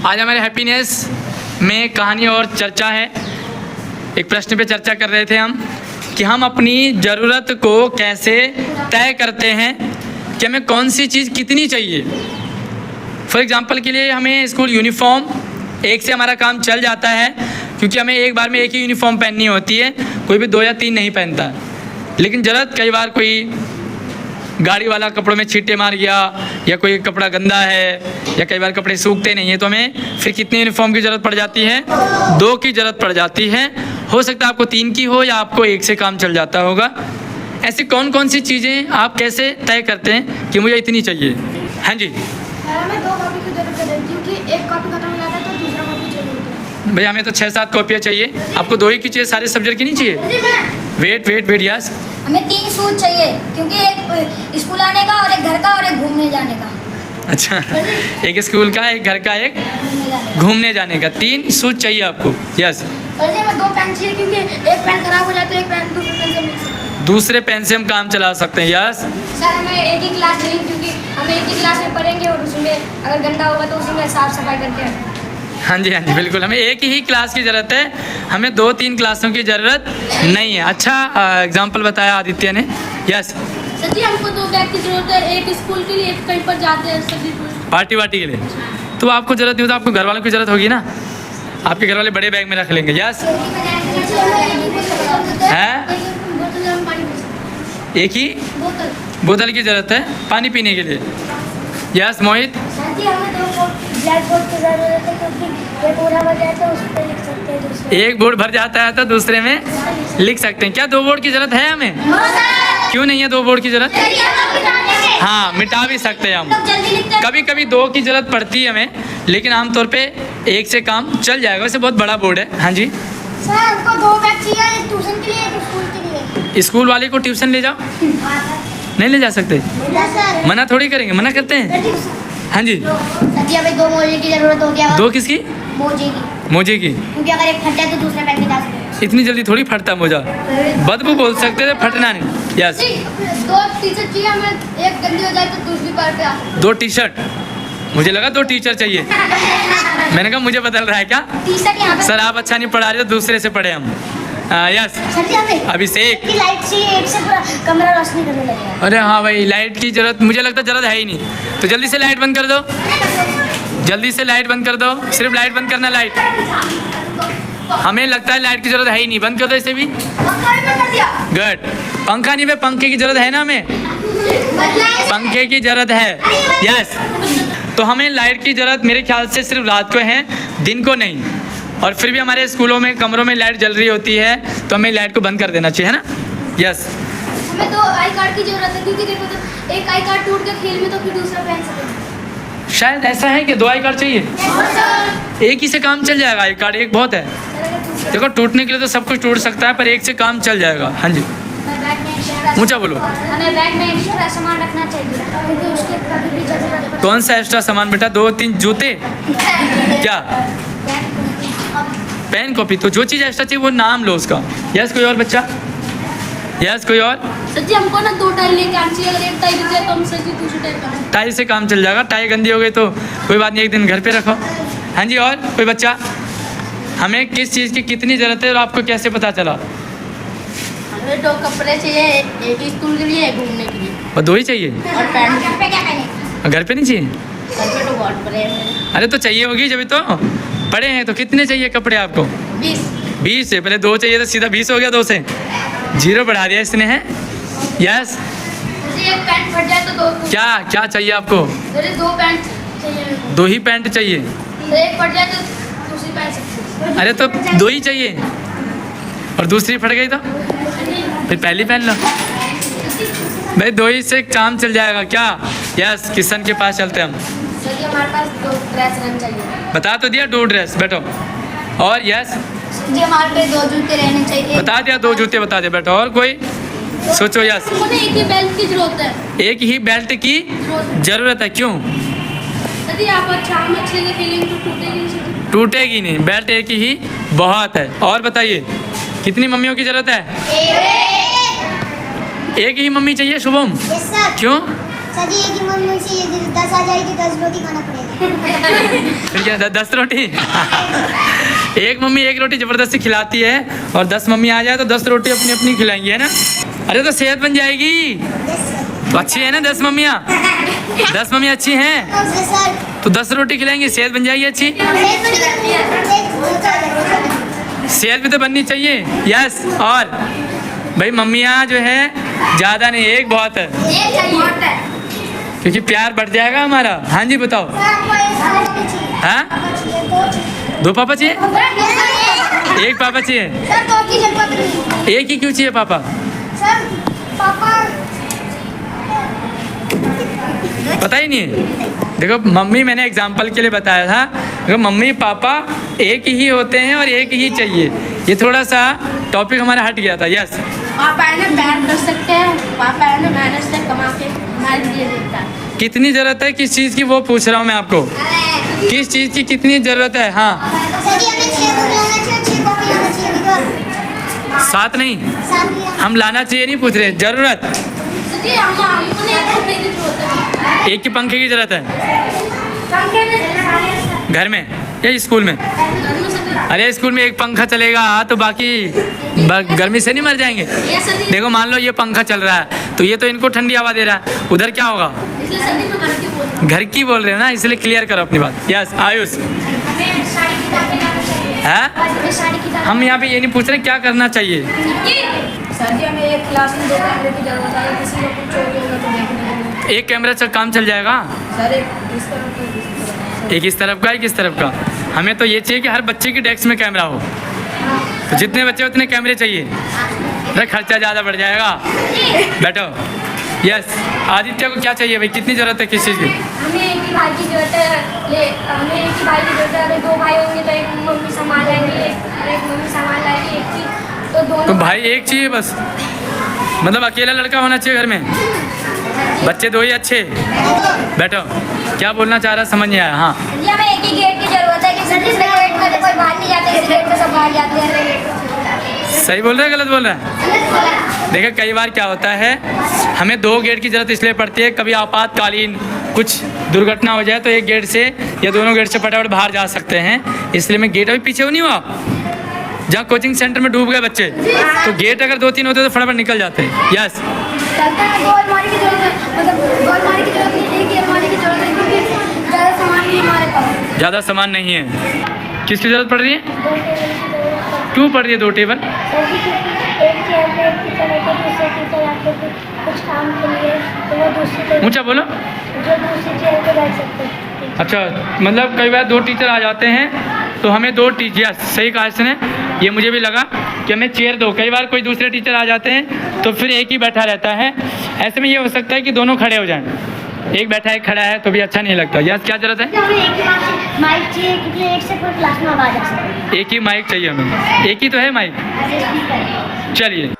आज हमारे हैप्पीनेस में कहानी और चर्चा है। एक प्रश्न पे चर्चा कर रहे थे हम कि हम अपनी ज़रूरत को कैसे तय करते हैं कि हमें कौन सी चीज़ कितनी चाहिए। फॉर एग्ज़ाम्पल के लिए हमें स्कूल यूनिफॉर्म एक से हमारा काम चल जाता है, क्योंकि हमें एक बार में एक ही यूनिफॉर्म पहननी होती है, कोई भी 2 या 3 नहीं पहनता। लेकिन ज़रूरत कई बार कोई गाड़ी वाला कपड़ों में छींटे मार गया, या कोई कपड़ा गंदा है, या कई बार कपड़े सूखते नहीं हैं, तो हमें फिर कितनी यूनिफॉर्म की ज़रूरत पड़ जाती है? 2 की ज़रूरत पड़ जाती है। हो सकता है आपको 3 की हो, या आपको 1 से काम चल जाता होगा। ऐसी कौन कौन सी चीज़ें आप कैसे तय करते हैं कि मुझे इतनी चाहिए? हाँ जी, हमें 2 कॉपी की जरूरत है, क्योंकि एक कॉपी खत्म हो जाता है तो दूसरा कॉपी चाहिए। भैया हमें तो 6-7 कॉपियाँ चाहिए। आपको 2 ही की चाहिए? सारे सब्जेक्ट की नहीं चाहिए? वेट यस, हमें 3 शूज चाहिए, क्योंकि एक स्कूल आने का और एक घर का और एक घूमने जाने का। अच्छा, एक स्कूल का, एक घर का, एक घूमने जाने का। 3 शूज चाहिए आपको? यस। और हमें 2 पेन चाहिए, क्योंकि एक पेन खराब हो जाए तो एक पेन दूसरे पेन से मिल सकता है। दूसरे पेन से हम काम चला सकते हैं। यस। सर हमें एक ही क्लास नहीं, क्योंकि हम एक ही क्लास में पढ़ेंगे और उसमें अगर गंदा होगा तो उसमें साफ सफाई करके। हाँ जी बिल्कुल, हमें एक ही क्लास की ज़रूरत है, हमें 2-3 क्लासों की ज़रूरत नहीं है। अच्छा एग्जाम्पल बताया आदित्य ने। यस सर जी, हमको 2 बैग की जरूरत है, एक स्कूल के लिए, एक कहीं पर जाते हैं सर जी। पार्टी के लिए तो आपको ज़रूरत नहीं हो, तो आपको घर वालों की ज़रूरत होगी ना, आपके घर वाले बड़े बैग में रख लेंगे। यस है, एक ही बोतल की ज़रूरत है पानी पीने के लिए। यस मोहित। सर जी, हमें 2 ब्लैक बोर्ड की जरूरत है, क्योंकि एक पूरा भर जाए तो उस पर लिख सकते हैं दूसरे। एक बोर्ड भर जाता है तो दूसरे में लिख सकते हैं। क्या 2 बोर्ड की ज़रूरत है हमें? क्यों नहीं है 2 बोर्ड की ज़रूरत? हाँ, मिटा भी सकते हैं हम। कभी कभी 2 की ज़रूरत पड़ती है हमें, लेकिन आमतौर पे 1 से काम चल जाएगा। वैसे बहुत बड़ा बोर्ड है। हाँ जी सर, हमको 2 बैग चाहिए, एक ट्यूशन के लिए, एक स्कूल के लिए। स्कूल वाले को ट्यूशन ले जाओ, नहीं ले जा सकते? सर मना थोड़ी करेंगे, मना करते हैं। हाँ जी, सर जी, हमें 2 मोजे की जरूरत हो गया। 2 किसकी? मोजे की, मोजे की? क्योंकि अगर एक फट जाए तो दूसरा बैग में जा सकते हैं। इतनी जल्दी थोड़ी फटता मोजा, बदबू बोल सकते थे, फटना नहीं। यस। 2 टी-शर्ट चाहिए हमें, एक गंदी हो जाए तो दूसरी बार पे आ। 2 टी-शर्ट? मुझे लगा 2 टीचर चाहिए। मैंने कहा मुझे बदल रहा है क्या? टी-शर्ट यहाँ पे। सर आप अच्छा नहीं पढ़ा रहे, तो दूसरे से पढ़े हम। यस। सर जी, हमें अभिषेक की लाइट चाहिए, एक से पूरा कमरा रोशनी करने लगेगा। अरे हाँ भाई, लाइट की ज़रूरत मुझे लगता है ज़रूरत है ही नहीं, तो जल्दी से लाइट बंद कर दो, जल्दी से लाइट बंद कर दो। सिर्फ लाइट बंद करना, लाइट। हमें लगता है लाइट की ज़रूरत है ही नहीं, बंद कर दो इसे भी। गुड। पंखा नहीं, पंखे की ज़रूरत है ना हमें? पंखे की ज़रूरत है। यस। तो हमें लाइट की ज़रूरत मेरे ख्याल से सिर्फ रात को है, दिन को नहीं। और फिर भी हमारे स्कूलों में कमरों में लाइट जल रही होती है, तो हमें लाइट को बंद कर देना चाहिए, है ना? यस। हमें 2 आई कार्ड की जरूरत है, क्योंकि देखो तो एक आई कार्ड टूट गया खेल में तो फिर दूसरा पहन सकते। शायद ऐसा है कि 2 आई कार्ड चाहिए, एक ही से काम चल जाएगा। आई कार्ड एक बहुत है। देखो टूटने के लिए तो सब कुछ टूट सकता है, पर एक से काम चल जाएगा। हाँ जी, ऊंचा बोलो। हमें बैग में एक्स्ट्रा सामान रखना चाहिए, क्योंकि उसके कभी भी जरूरत पड़े। कौन सा एक्स्ट्रा सामान बेटा? 2-3 जूते? क्या? Pen, copy? तो जो चीज़ एक्स्ट्रा चाहिए वो नाम लो उसका। यस, कोई और बच्चा? यस, कोई और? सर जी, हमको ना 2 टाई लेके आनी चाहिए, अगर एक टाई दिख जाए तो हम सर जी दूसरी टाई कर। टाई से काम चल जाएगा। टाई गंदी हो गई तो कोई बात नहीं, एक दिन घर पे रखो। हाँ जी, और कोई बच्चा? हमें किस चीज़ की कितनी ज़रूरत है और आपको कैसे पता चला? हमें 2 कपड़े चाहिए, एक स्कूल के लिए, एक घूमने के लिए। और 2 ही चाहिए? और पैंट। घर पे क्या पहने? घर पे नहीं चाहिए? घर पे तो बहुत बड़े हैं। अरे तो चाहिए होगी, जब तो पड़े हैं। तो कितने चाहिए कपड़े आपको? 20 से? पहले 2 चाहिए तो सीधा 20 हो गया, 2 से 0 बढ़ा दिया इसने, है? यस। जी, एक पैंट फट जाए तो 2। क्या क्या चाहिए आपको? सर 2 पैंट चाहिए। 2 ही पैंट चाहिए? सर एक फट जाए तो दूसरी पहन सकते हैं। अरे तो 2 ही चाहिए, और दूसरी फट गई तो फिर पहली पहन लो भाई। 2 ही से काम चल जाएगा क्या? यस, किशन के पास चलते हम। सर जी, हमारे पास 2 ड्रेस रहने चाहिए। बता तो दिया, 2 ड्रेस। बैठो। और यस, जी, हमारे पे 2 जूते रहने चाहिए। बता दिया, 2 जूते बता दिया। बैठो। और कोई सोचो। यस, हमको ना एक ही बेल्ट की जरूरत है। एक ही बेल्ट की ज़रूरत है? क्यों? सर जी, आप अच्छा हम अच्छे से खेलेंगे तो टूटेगी नहीं। टूटेगी नहीं, बेल्ट एक ही बहुत है। और बताइए, कितनी मम्मियों की ज़रूरत है? एक ही मम्मी चाहिए शुभम? Yes sir. क्यों? सर जी एक ही मम्मी से ये 10 आ जाएगी 10 रोटी खाना पड़ेगा। फिर क्या 10 रोटी एक मम्मी एक रोटी ज़बरदस्ती खिलाती है और 10 मम्मी आ जाए तो 10 रोटी अपनी अपनी खिलाएंगी, है ना। अरे तो सेहत बन जाएगी। तो अच्छी है ना 10 मम्मियाँ, 10 मम्मी अच्छी हैं सर तो 10 रोटी खिलाएंगी, सेहत बन जाएगी अच्छी। सेहत भी तो बननी चाहिए। यस। और भाई मम्मियाँ जो है ज़्यादा नहीं, एक बहुत है, एक चाहिए क्योंकि प्यार बढ़ जाएगा हमारा। हाँ जी बताओ। हाँ 2 पापा चाहिए, एक पापा चाहिए। सर तो की जरूरत नहीं। एक ही क्यों चाहिए पापा? सर पापा पता ही नहीं है। देखो मम्मी मैंने एग्जाम्पल के लिए बताया था, देखो मम्मी पापा एक ही होते हैं और एक ही चाहिए। ये थोड़ा सा टॉपिक हमारा हट गया था। यस। पापा है ना प्यार कर सकते हैं, पापा है ना मेहनत से कमा के हमारे लिए देता है। कितनी ज़रूरत है किस चीज़ की वो पूछ रहा हूँ मैं आपको, किस चीज़ की कितनी ज़रूरत है? हाँ सर जी हमें 6 बुक लाना चाहिए, 6 कॉपी लाना चाहिए बिकॉज़ 7 नहीं, साथ में हम लाना चाहिए नहीं पूछ रहे, ज़रूरत। जी हमको नहीं आता मेरी जरूरत है। एक ही पंखे की ज़रूरत है पंखे में घर में या स्कूल में? अरे स्कूल में एक पंखा चलेगा तो बाकी गर्मी से नहीं मर जाएंगे। ये सर देखो मान लो ये पंखा चल रहा है तो ये तो इनको ठंडी हवा दे रहा है, उधर क्या होगा? इसलिए सर जी तो करके बोल घर की बोल रहे हो ना, इसलिए क्लियर करो अपनी बात। यस आयुष। हमें साड़ी किताबें लाना चाहिए। है हमें साड़ी किताबें हम यहाँ पे ये नहीं पूछ रहे क्या करना चाहिए। सर जी हमें एक क्लास में 2 कैमरे की जरूरत है, किसी को कुछ चोरी होगा तो देखने के लिए। एक कैमरा से काम चल जाएगा? सर एक इस तरफ का, इस तरफ का। एक इस तरफ का एक इस तरफ का। हमें तो ये चाहिए कि हर बच्चे की डेस्क में कैमरा हो, तो जितने बच्चे उतने कैमरे चाहिए। अरे खर्चा ज़्यादा बढ़ जाएगा। बैठो। यस आदित्य को क्या चाहिए भाई, कितनी ज़रूरत है किस चीज़ की? हमें एक ही भाई की जरूरत है। हमें एक ही भाई की जरूरत है। अगर 2 भाई होंगे तो एक मम्मी सामान लाएंगी, एक मम्मी सामान लाएगी, एक की तो दोनों तो भाई एक चाहिए बस, मतलब अकेला लड़का होना चाहिए घर में, बच्चे 2 ही अच्छे। बैठो। क्या बोलना चाह रहा समझ नहीं आया। हाँ जी हमें एक ही गेट की जरूरत है कि सिर्फ इस गेट में तो कोई बाहर नहीं जाते, इस गेट में सब बाहर जाते हैं। सही बोल रहे हैं गलत बोल रहे हैं? देखिए कई बार क्या होता है हमें 2 गेट की ज़रूरत इसलिए पड़ती है, कभी आपातकालीन कुछ दुर्घटना हो जाए तो एक गेट से या दोनों गेट से फटाफट बाहर जा सकते हैं, इसलिए मैं गेट अभी पीछे नहीं हुआ। जहाँ कोचिंग सेंटर में डूब गए बच्चे तो गेट अगर 2-3 होते तो फटाफट निकल जाते। यस। चलता है 2 अलमारी की जरूरत है, मतलब 2 अलमारी की जरूरत नहीं, एक ही अलमारी की जरूरत है क्योंकि ज़्यादा सामान नहीं हमारे पास। ज़्यादा सामान नहीं है। किसकी ज़रूरत पड़ रही है? 2 टेबल की जरूरत है। क्यों पड़ रही है 2 टेबल? एक चेयर पे एक टीचर रहते, दूसरे टीचर आते थे कुछ काम के लिए तो वो दूसरी टेबल ऊँचा बोलो। जो दूसरी चेयर पे बैठ सकते हैं। अच्छा मतलब कई बार 2 टीचर आ जाते हैं तो हमें 2 टीचर, सही कहा इसने, ये मुझे भी लगा कि हमें चेयर दो। कई बार कोई दूसरे टीचर आ जाते हैं तो फिर एक ही बैठा रहता है, ऐसे में ये हो सकता है कि दोनों खड़े हो जाएं, एक बैठा है एक खड़ा है तो भी अच्छा नहीं लगता। यस क्या ज़रूरत है? हमें एक ही माइक चाहिए क्योंकि एक से पूरी क्लास में आवाज़ आ सकती है। एक ही माइक चाहिए हमें, एक ही तो है माइक। चलिए